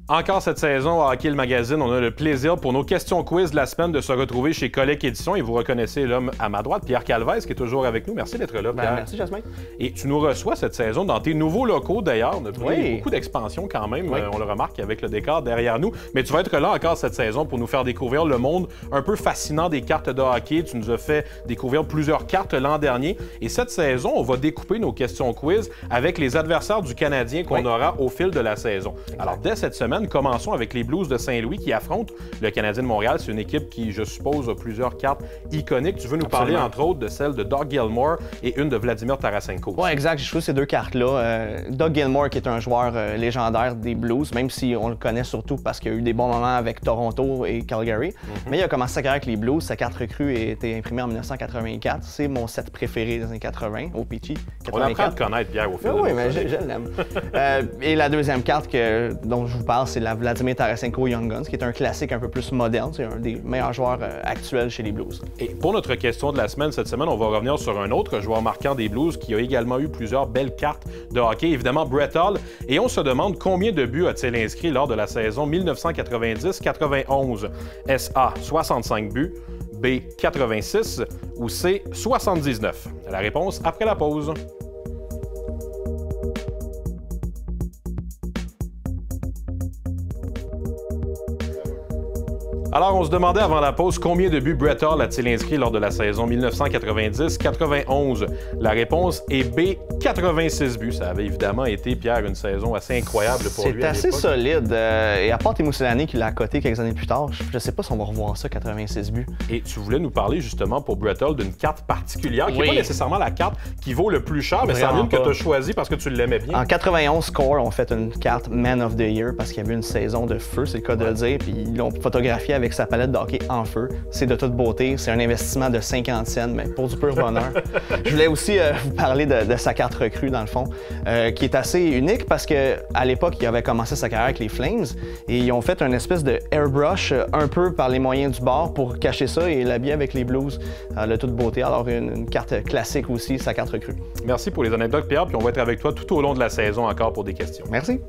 Encore cette saison à Hockey le Magazine, on a le plaisir pour nos questions quiz de la semaine de se retrouver chez Collègue Édition et vous reconnaissez l'homme à ma droite, Pierre Calvez, qui est toujours avec nous. Merci d'être là, Pierre. Merci, Jasmin. Et tu nous reçois cette saison dans tes nouveaux locaux d'ailleurs. On a trouvé beaucoup d'expansion quand même, on le remarque avec le décor derrière nous. Mais tu vas être là encore cette saison pour nous faire découvrir le monde un peu fascinant des cartes de hockey. Tu nous as fait découvrir plusieurs cartes l'an dernier. Et cette saison, on va découper nos questions quiz avec les adversaires du Canadien qu'on aura au fil de la saison. Alors, dès cette semaine, commençons avec les Blues de Saint-Louis qui affrontent le Canadien de Montréal. C'est une équipe qui, je suppose, a plusieurs cartes iconiques. Tu veux nous parler, entre autres, de celle de Doug Gilmour et une de Vladimir Tarasenko. Oui, exact. J'ai choisi ces deux cartes-là. Doug Gilmour, qui est un joueur légendaire des Blues, même si on le connaît surtout parce qu'il a eu des bons moments avec Toronto et Calgary. Mais il a commencé sa carrière avec les Blues. Sa carte recrue a été imprimée en 1984. C'est mon set préféré des années 80, au Peachy. On apprend à te connaître, Pierre, au fil de oui, mais je l'aime. Et la deuxième carte dont je vous parle, c'est la Vladimir Tarasenko Young Guns, qui est un classique un peu plus moderne. C'est un des meilleurs joueurs actuels chez les Blues. Et pour notre question de la semaine, cette semaine, on va revenir sur un autre joueur marquant des Blues qui a également eu plusieurs belles cartes de hockey, évidemment Brett Hull. Et on se demande combien de buts a-t-il inscrit lors de la saison 1990-91? Est-ce A, 65 buts, B, 86 ou C, 79? La réponse après la pause. Alors, on se demandait avant la pause combien de buts Brett Hull a-t-il inscrit lors de la saison 1990-91. La réponse est B, 86 buts. Ça avait évidemment été, Pierre, une saison assez incroyable pour lui. C'est assez solide. Et à part Teemu Selanne qui l'a coté quelques années plus tard, je ne sais pas si on va revoir ça, 86 buts. Et tu voulais nous parler justement pour Brett Hull d'une carte particulière, qui n'est pas nécessairement la carte qui vaut le plus cher, mais c'est une que tu as choisie parce que tu l'aimais bien. En 91 Score, on fait une carte Man of the Year parce qu'il y avait une saison de feu, c'est le cas de le dire, puis ils l'ont photographié avec sa palette de hockey en feu. C'est de toute beauté. C'est un investissement de 50 cents, mais pour du pur bonheur. Je voulais aussi vous parler de sa carte recrue, dans le fond, qui est assez unique parce qu'à l'époque, il avait commencé sa carrière avec les Flames et ils ont fait une espèce de airbrush un peu par les moyens du bord pour cacher ça et l'habiller avec les Blues de toute beauté. Alors, une carte classique aussi, sa carte recrue. Merci pour les anecdotes, Pierre, puis on va être avec toi tout au long de la saison encore pour des questions. Merci.